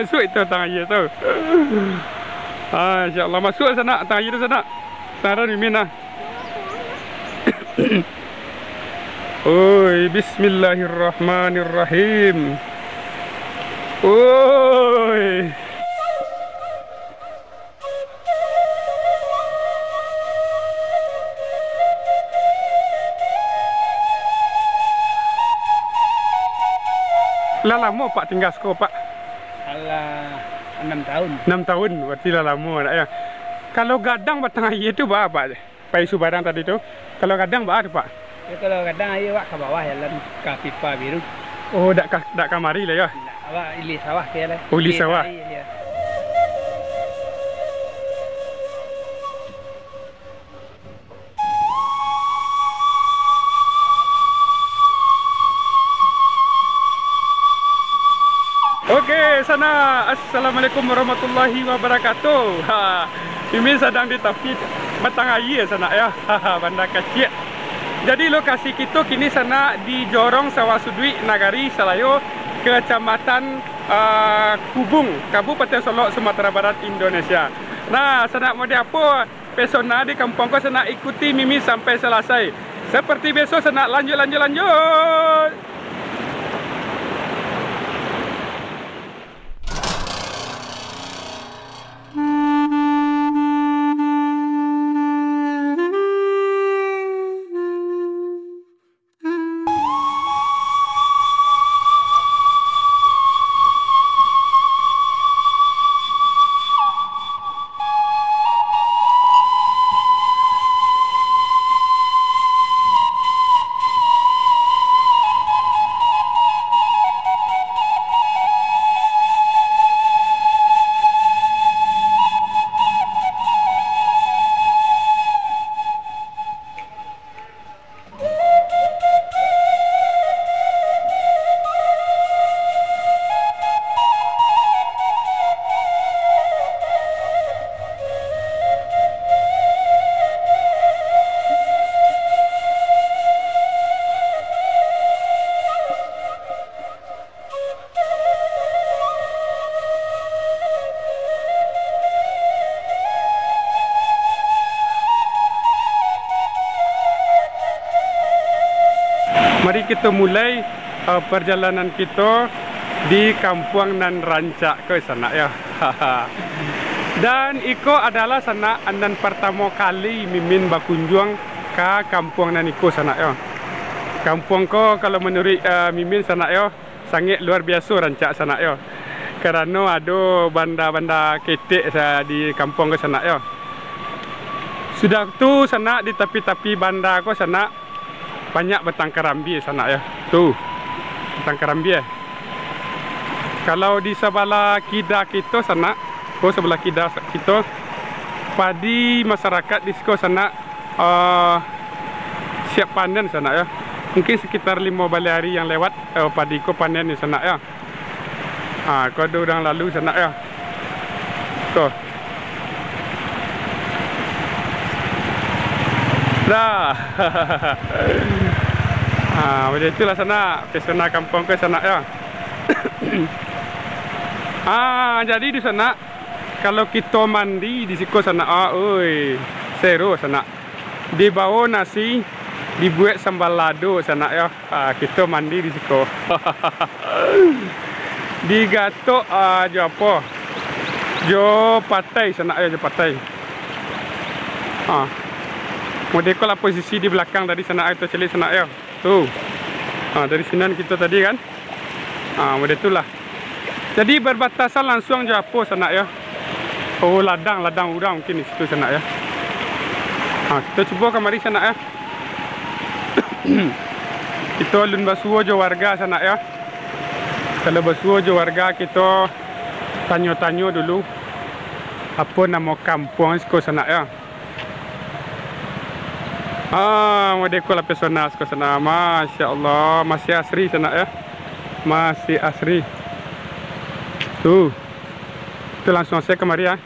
Masuk itu tang air tu. InsyaAllah masuk sana tang air tu sana. Sana Mimin lah. Oi, bismillahirrahmanirrahim. Oi. Lah lama Pak tinggal sekolah Pak? Alah 6 tahun. 6 tahun, berarti lah lama nak ya. Kalau gadang batang air tu bah Pak? Pai isu barang tadi tu. Kalau gadang bah tu Pak? Ya, kalau kadang air wak ke bawah jalan ke pipa biru. Oh, dak kamari lah ya. Awak ilis sawah ke lah. Oh, ilis sawah. Ya. Okey, sana. Assalamualaikum warahmatullahi wabarakatuh. Mimin sedang di tepi batang air sana ya. Bandar kecil. Jadi lokasi kita kini sana di Jorong Sawah Sudui, Nagari, Selayo, Kecamatan Kubung, Kabupaten Solok, Sumatera Barat, Indonesia. Nah, sana mau apa? Pesona di kampung ko sana ikuti Mimin sampai selesai. Seperti besok sana lanjut. Mari kita mulai perjalanan kita di Kampung Nan Rancak ke sana ya. Dan iko adalah sana nan pertama kali Mimin berkunjung ke Kampung Nan iko sana ya. Kampung ko kalau menurut Mimin sana ya sangat luar biasa Rancak sana ya. Kerana ada banda-banda ketek di kampung ke sana ya. Sudah tu sana di tepi-tepi banda ko sana banyak batang kerambi sana ya. Tu batang kerambi ya. Kalau di sebelah kida kita sana, sebelah kida kita, padi masyarakat di sana siap panen sana ya. Mungkin sekitar 5 hari yang lewat padi ko panen di sana ya. Kau ada orang lalu sana ya. Tu. Dah. Macam itulah sana, pesona kampung ke sana ya. Jadi di sana kalau kita mandi di siku sana, seru sana. Di bawah nasi dibuat sambal lado sana ya. Kita mandi di siku. Di gatok jo apa? Jo patai sana ya, jo patai. Modeko lah posisi di belakang tadi sana itu celik sana ya. Tu. Dari sini kita tadi kan. Model itulah. Jadi berbatasan langsung Japo sana ya. Oh, ladang udang mungkin di situ sana ya. Kita cuba kemari sana ya. Kita lun basuo jo warga sana ya. Kalau basuo jo warga kita tanya-tanya dulu apa nama kampung siku sana ya. Modeko lah pesona ke sana. Masya Allah, masih asri sana ya. Masih asri. Tu. Itu langsung saya kemari ya.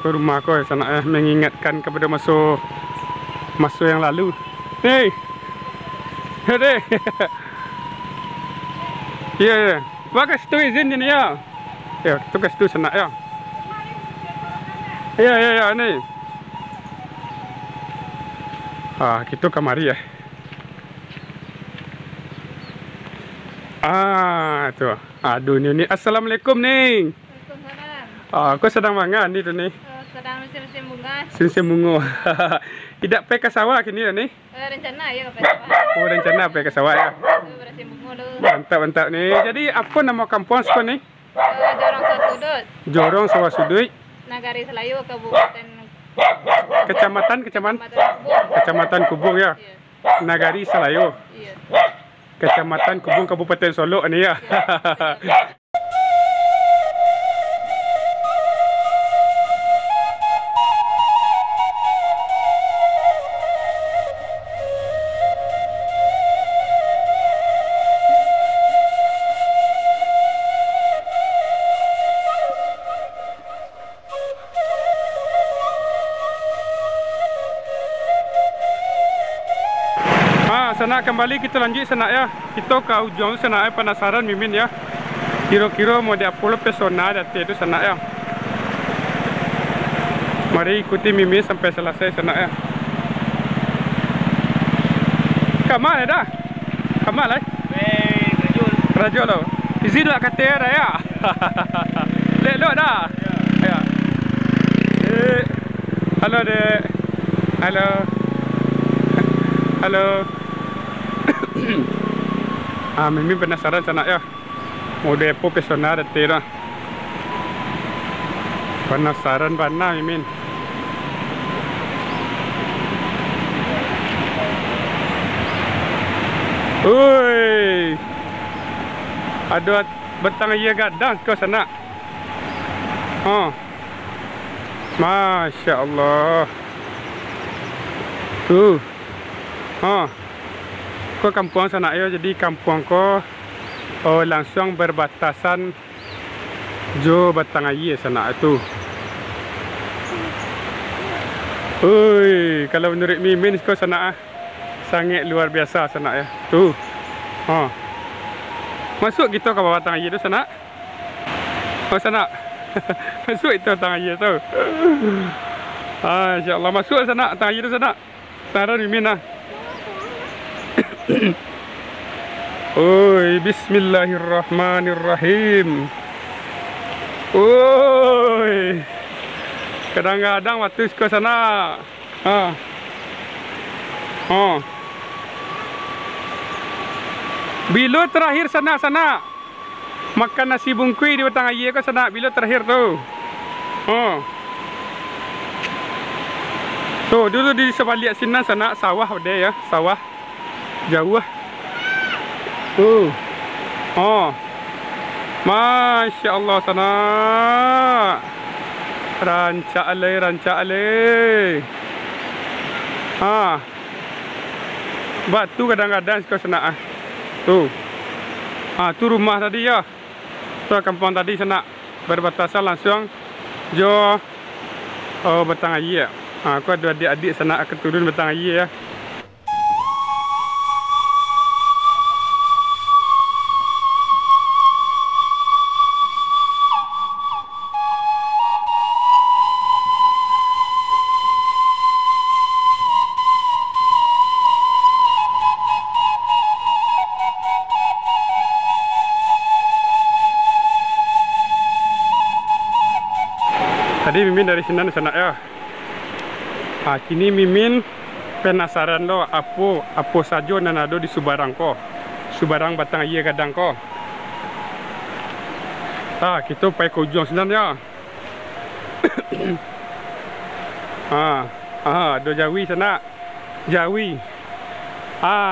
Ke rumah aku sana ya, mengingatkan kepada masa yang lalu. Nih. Hei. Iya, iya. Wah, kasih izin ini ya. Ya, itu kasih sana ya. Iya, iya, iya, nih. Ah, gitu kamari ya. Ah, tuh. Aduh, ini. Assalamualaikum, nih. Waalaikumsalam. Kau sedang mangan nih tuh nih. Sedang musim-musim bunga. Musim bunga. Tidak pakai ke sawah kini nih. Rencana ya ke sawah. Oh, rencana pakai ke sawah ya. Musim bunga dulu. Mantap, mantap nih. Jadi apa nama kampung kau nih? Jorong Sudut. Jorong Sawah Sudut. Nagari Selayu, Kabupaten Kecamatan Kecamatan Kubung ya. Iya. Nagari Selayu. Iya. Kecamatan Kubung Kabupaten Solo ini ya. Iya. Sana kembali kita lanjut sana ya. Kita ke ujung sana ya, penasaran Mimin ya. Kira-kira mau diupload pesona dati itu sana ya. Mari ikuti Mimin sampai selesai sana ya. Kamal dah. Kamal Rajul lo. Izin lah kata ya. Lek lo dah. Ya. Halo dek. Halo. Halo. Mimin penasaran sana ya. Mau depo pesona dati dah. Penasaran mana Mimin. Oi. Ada betang iya gadang kau sana. Oh. Masya Allah. Tuh. Oh. Kau kampung sana ya, jadi kampung kau langsung berbatasan jo batang aye sana itu. Oi, kalau menurut Mimin kau sana sangat luar biasa sana ya. Tuh. Oh. Masuk gitu ke bawah batang aye tu sana. Oh sana. Masuk itu batang aye tu. Insya-Allah masuk sana batang aye tu sana. Sana Mimin lah. Oi, bismillahirrahmanirrahim. Oi. Kadang-kadang waktu ke sana. Bila terakhir sana makan nasi bungkui di batang aye ke sana, bila terakhir tu? Tuh, dulu di sebalik sini sana sawah ada ya, sawah. Jauh. Masya Allah sana. Rancak ale. Batu kadang-kadang ke sana. Tuh. Tu rumah tadi ya. Tu kampung tadi sana berbatasan langsung jo batang aye. Aku ada adik-adik sana akan turun batang aye ya. Tadi Mimin dari sana ya. Kini Mimin penasaran lo apa saja yang ada di Subarang ko. Subarang batang aye kadang ko. Kita pergi ke ujung sana ya. Ada Jawi sana. Jawi.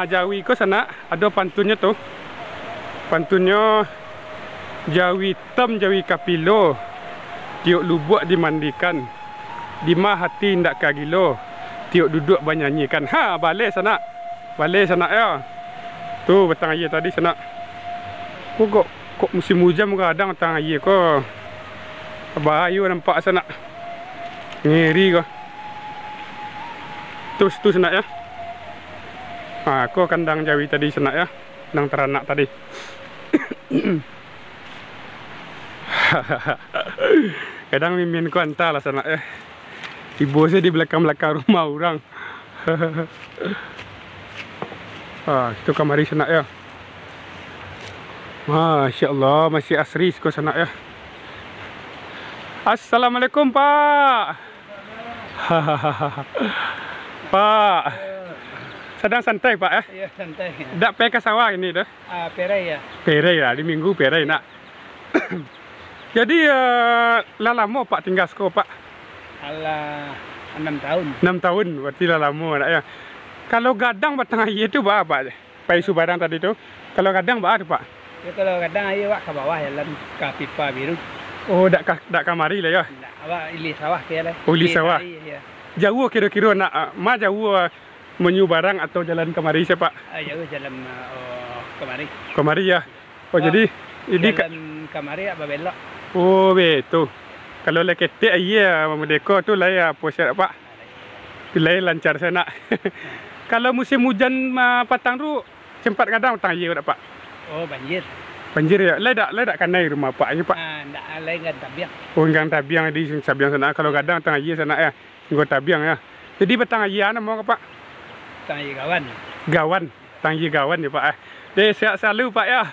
Jawi ko sana ada pantunnya tu. Pantunnya Jawi hitam, Jawi kapilo. Tiuk lubuk dimandikan, di mah hati ndak kagilo. Tiuk duduk bernyanyikan. Balik sana ya. Tu batang aye tadi sana. Kok musim hujan kadang batang aye ko. Bahaya nampak sana. Ngeri ko. Tu sana ya. Aku kandang Jawi tadi sana ya, kandang teranak tadi. Kadang mimin ku antar lah sana ya. Ibu saya di belakang-belakang rumah orang. Itu kamari sana ya. Masya Allah, masih asri ko sana ya. Assalamualaikum Pak. Pak, sedang santai Pak ya? Iya, santai. Dak pergi ke sawah ini dah? Perai ya. Perai lah, di minggu perai nak. Jadi lah lama Pak tinggal sekolah Pak? Alah 6 tahun. 6 tahun, berarti lah lama nak ya. Kalau gadang batang air itu apa? Pak isu barang tadi tu. Kalau gadang apa Pak? Ya kalau kadang ayo wak ke bawah jalan ke pipa biru. Oh, dak kamari lah ya. Ndak awak ili sawah ke lah. Oh, ili sawah. Iya. Jauh kira-kira nak jauh menyu barang atau jalan kemari saya Pak? Jauh jalan kemari. Kemari ya. Oh, jadi ini jalan kemari apa belok? Oh, betul. Kalau lek ketek iya Merdeka tu lah ya posat Pak. Pilih lancar saya nak. Kalau musim hujan patang tu sempat kadang patang iya tak Pak? Oh, banjir. Banjir ya. Ledak kanai rumah Pak ni Pak. Ndak lain kan tabiang. Oh, gang tabiang di sabiang sana. Kalau kadang patang iya sana ya. Nggo tabiang ya. Jadi patang iya nama Pak? Tang gawan. Gawan. Tang iya gawan ya Pak. Deh, sehat selalu Pak ya.